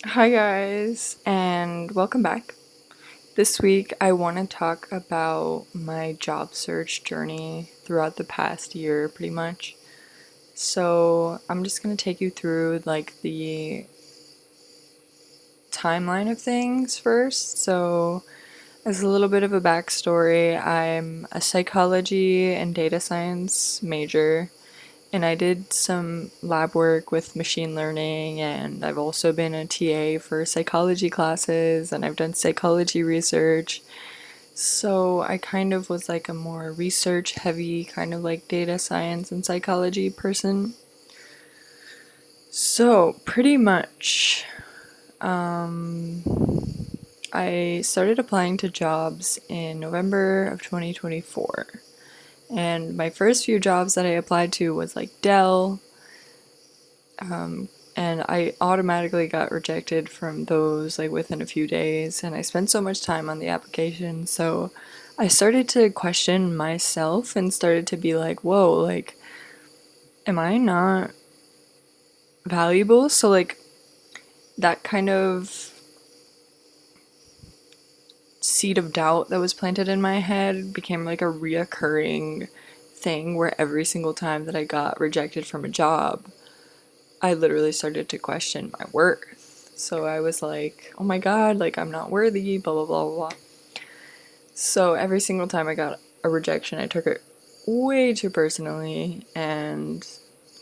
Hi, guys, and welcome back. This week, I want to talk about my job search journey throughout the past year, pretty much. So, I'm just going to take you through like the timeline of things first. So, as a little bit of a backstory, I'm a psychology and data science major, and I did some lab work with machine learning, and I've also been a TA for psychology classes, and I've done psychology research. So I kind of was like a more research heavy, kind of like data science and psychology person. So pretty much, um, I started applying to jobs in November of 2024. And my first few jobs that I applied to was like Dell, and I automatically got rejected from those like within a few days, and I spent so much time on the application, so I started to question myself and started to be like, whoa, like, am I not valuable? So like that kind of seed of doubt that was planted in my head became like a reoccurring thing where every single time that I got rejected from a job, I literally started to question my worth. So I was like, oh my god, like I'm not worthy, blah blah blah blah. So every single time I got a rejection, I took it way too personally and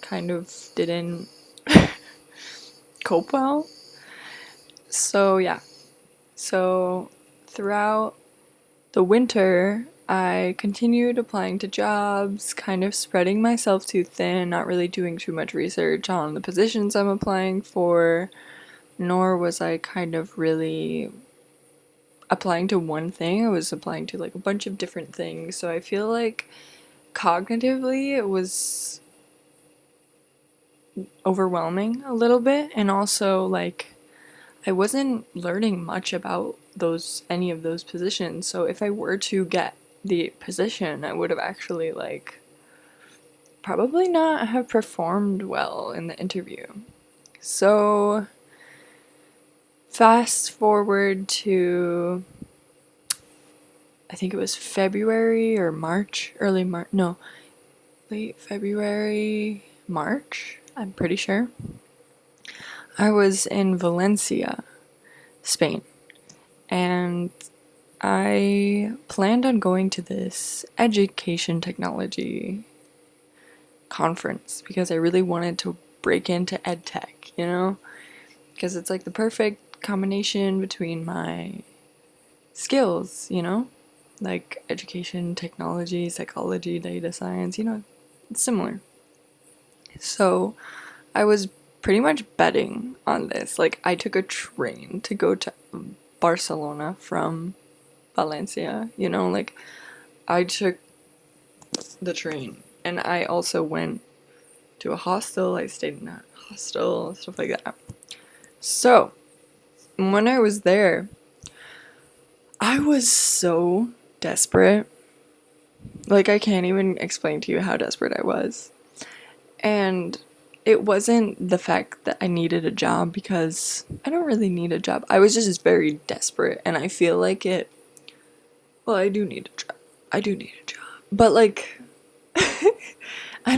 kind of didn't cope well. So yeah. So throughout the winter, I continued applying to jobs, kind of spreading myself too thin, not really doing too much research on the positions I'm applying for, nor was I kind of really applying to one thing. I was applying to like a bunch of different things. So I feel like cognitively it was overwhelming a little bit, and also like I wasn't learning much about those any of those positions. So if I were to get the position, I would have actually like probably not have performed well in the interview. So fast forward to, I think it was February or March, early March, no, late February, March, I'm pretty sure. I was in Valencia, Spain, and I planned on going to this education technology conference because I really wanted to break into ed tech, you know? Because it's like the perfect combination between my skills, you know? Like education, technology, psychology, data science, it's similar. So I was pretty much betting on this. Like, I took a train to go to Barcelona from Valencia, like, I took the train and I also went to a hostel. I stayed in a hostel, stuff like that. So, when I was there, I was so desperate. Like, I can't even explain to you how desperate I was. And it wasn't the fact that I needed a job, because I don't really need a job. I was just very desperate, and I feel like it. Well, I do need a job. I do need a job. But, like, I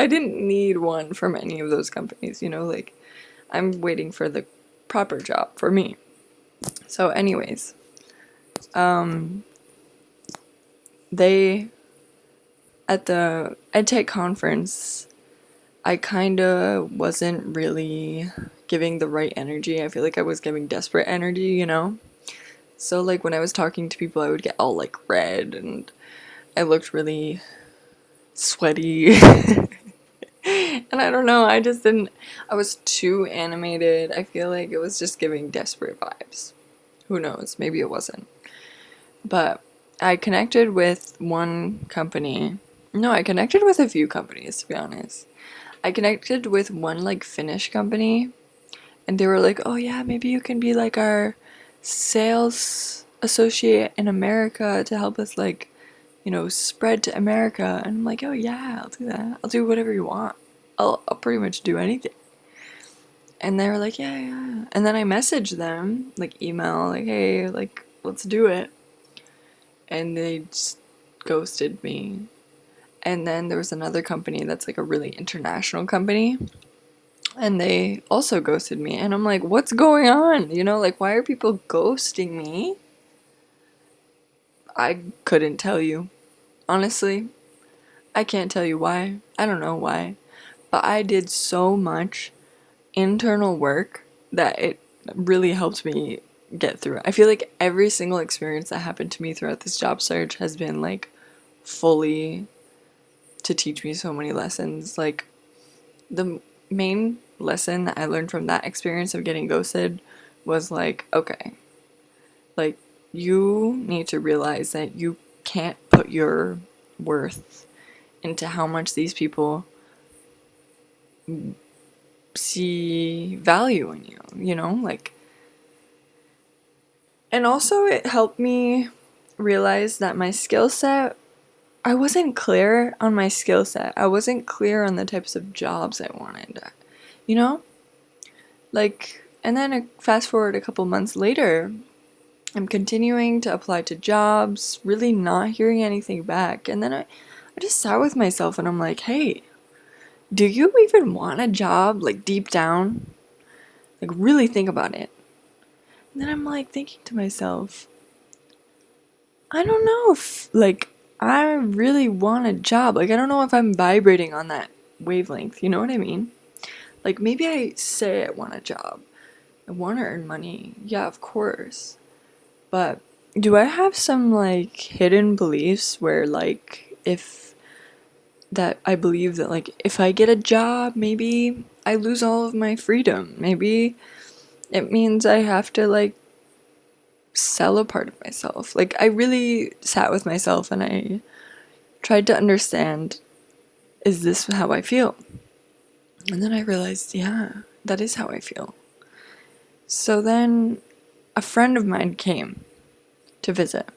didn't need one from any of those companies, like, I'm waiting for the proper job for me. So, anyways, they, at the EdTech conference, I kinda wasn't really giving the right energy. I feel like I was giving desperate energy. So, like, when I was talking to people, I would get all, like, red, and I looked really sweaty. And I don't know, I just didn't. I was too animated. I feel like it was just giving desperate vibes. Who knows? Maybe it wasn't. But I connected with one company. No, I connected with a few companies, to be honest. I connected with one, like, Finnish company, and they were like, oh yeah, maybe you can be like our sales associate in America to help us, like, spread to America. And I'm like, oh yeah, I'll do that. I'll do whatever you want. I'll pretty much do anything. And they were like, yeah, yeah. And then I messaged them, like email, like, hey, like, let's do it. And they just ghosted me. And then there was another company that's like a really international company. And they also ghosted me. And I'm like, what's going on? You know, like, why are people ghosting me? I couldn't tell you. Honestly, I can't tell you why. I don't know why. But I did so much internal work that it really helped me get through it. I feel like every single experience that happened to me throughout this job search has been like fully to teach me so many lessons. Like the main lesson that I learned from that experience of getting ghosted was like, okay, like you need to realize that you can't put your worth into how much these people see value in you, you know? Like, and also it helped me realize that my skill set, I wasn't clear on my skill set. I wasn't clear on the types of jobs I wanted, you know? Like, and then fast forward a couple months later, I'm continuing to apply to jobs, really not hearing anything back. And then I just sat with myself and I'm like, hey, do you even want a job, like deep down? Like, really think about it. And then I'm like thinking to myself, I don't know if, like, I really want a job. Like, I don't know if I'm vibrating on that wavelength. You know what I mean? Like, maybe I say I want a job. I want to earn money. Yeah, of course. But do I have some, like, hidden beliefs where, like, if that I believe that, like, if I get a job, maybe I lose all of my freedom. Maybe it means I have to, like, sell a part of myself. Like, I really sat with myself and I tried to understand, is this how I feel? And then I realized, yeah, that is how I feel. So then a friend of mine came to visit.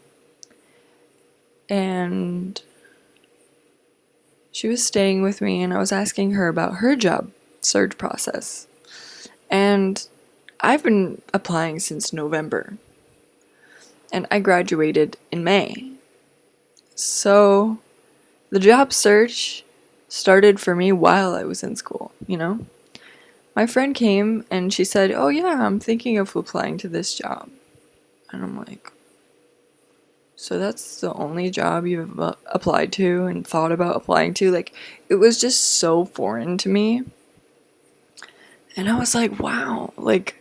And she was staying with me, and I was asking her about her job search process. And I've been applying since November. And I graduated in May. So the job search started for me while I was in school, you know? My friend came and she said, oh yeah, I'm thinking of applying to this job. And I'm like, so that's the only job you've applied to and thought about applying to? Like, it was just so foreign to me. And I was like, wow, like,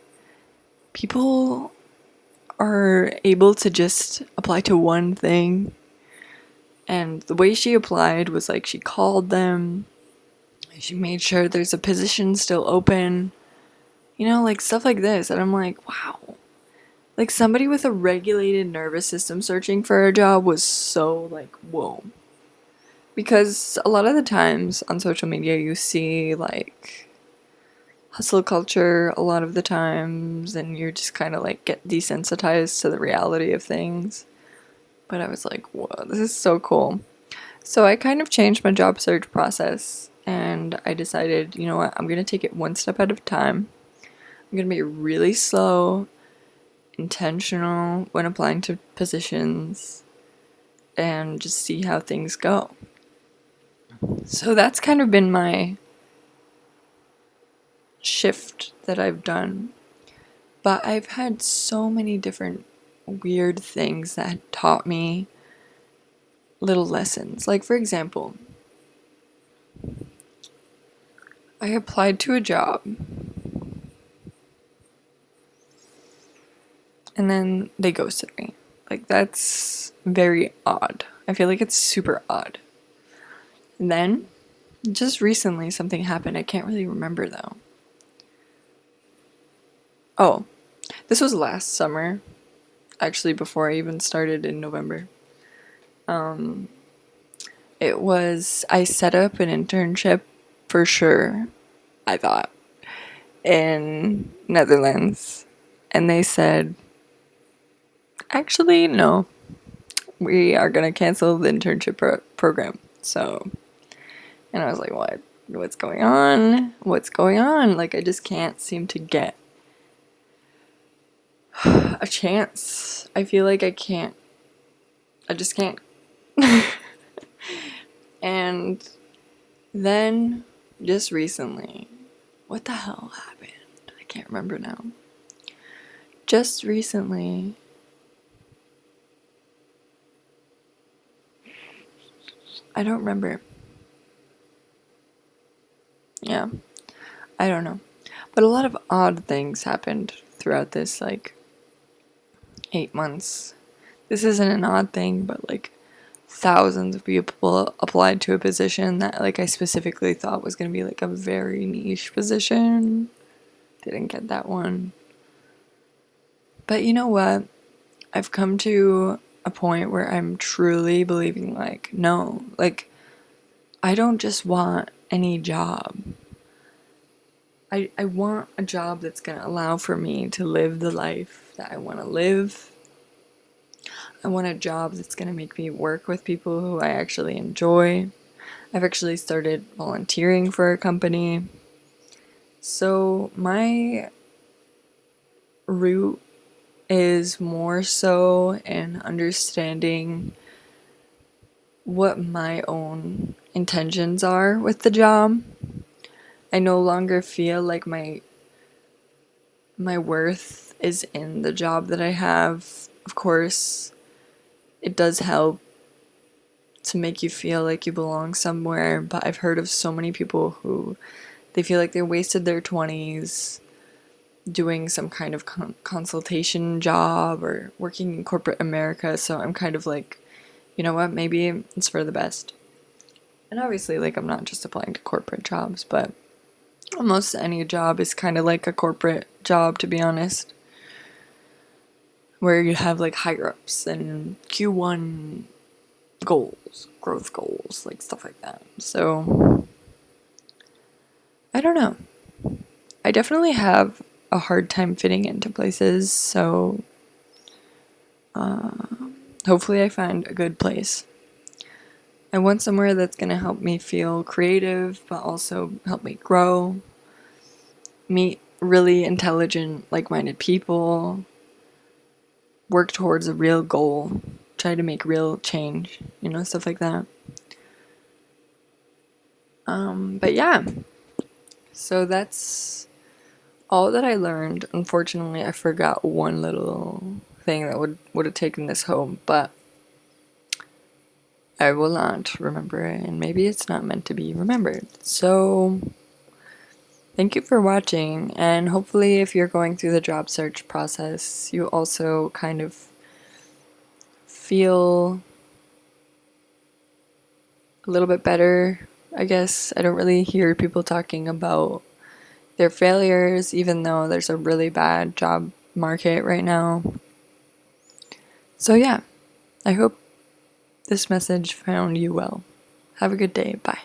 people are able to just apply to one thing. And the way she applied was like, she called them, she made sure there's a position still open, you know, like stuff like this. And I'm like, wow. Like, somebody with a regulated nervous system searching for a job was so, like, whoa. Because a lot of the times on social media, you see, like, hustle culture a lot of the times, and you're just kind of, like, get desensitized to the reality of things. But I was like, whoa, this is so cool. So I kind of changed my job search process, and I decided, you know what, I'm going to take it one step at a time. I'm going to be really slow, intentional when applying to positions, and just see how things go. So that's kind of been my shift that I've done. But I've had so many different weird things that taught me little lessons. Like, for example, I applied to a job and then they ghosted me. Like, that's very odd. I feel like it's super odd. And then, just recently, something happened. I can't really remember though. Oh, this was last summer, actually, before I even started in November. It was, I set up an internship for sure, I thought, in Netherlands. And they said, actually, no, we are going to cancel the internship program. So, and I was like, what? what's going on? What's going on? Like, I just can't seem to get a chance. I feel like I just can't. And then, just recently, what the hell happened? I can't remember now. Just recently, I don't remember. Yeah, I don't know. But a lot of odd things happened throughout this, like, 8 months. This isn't an odd thing, but, like, thousands of people applied to a position that, like, I specifically thought was going to be, like, a very niche position. Didn't get that one. But you know what? I've come to a point where I'm truly believing, like, no, like, I don't just want any job. I want a job that's going to allow for me to live the life that I want to live. I want a job that's going to make me work with people who I actually enjoy. I've actually started volunteering for a company. So my route is more so in understanding what my own intentions are with the job. I no longer feel like my worth is in the job that I have. Of course, it does help to make you feel like you belong somewhere, but I've heard of so many people who they feel like they wasted their 20s doing some kind of consultation job or working in corporate America. So I'm kind of like, you know what, maybe it's for the best. And obviously, like, I'm not just applying to corporate jobs, but almost any job is kind of like a corporate job, to be honest, where you have like higher ups and Q1 goals, growth goals, like stuff like that. So I don't know. I definitely have a hard time fitting into places, so hopefully I find a good place. I want somewhere that's going to help me feel creative, but also help me grow, meet really intelligent, like-minded people, work towards a real goal, try to make real change, stuff like that. But yeah, so that's all that I learned. Unfortunately, I forgot one little thing that would have taken this home, but I will not remember it, and maybe it's not meant to be remembered. So thank you for watching, and hopefully if you're going through the job search process, you also kind of feel a little bit better, I guess. I don't really hear people talking about their failures, even though there's a really bad job market right now. So yeah, I hope this message found you well. Have a good day. Bye.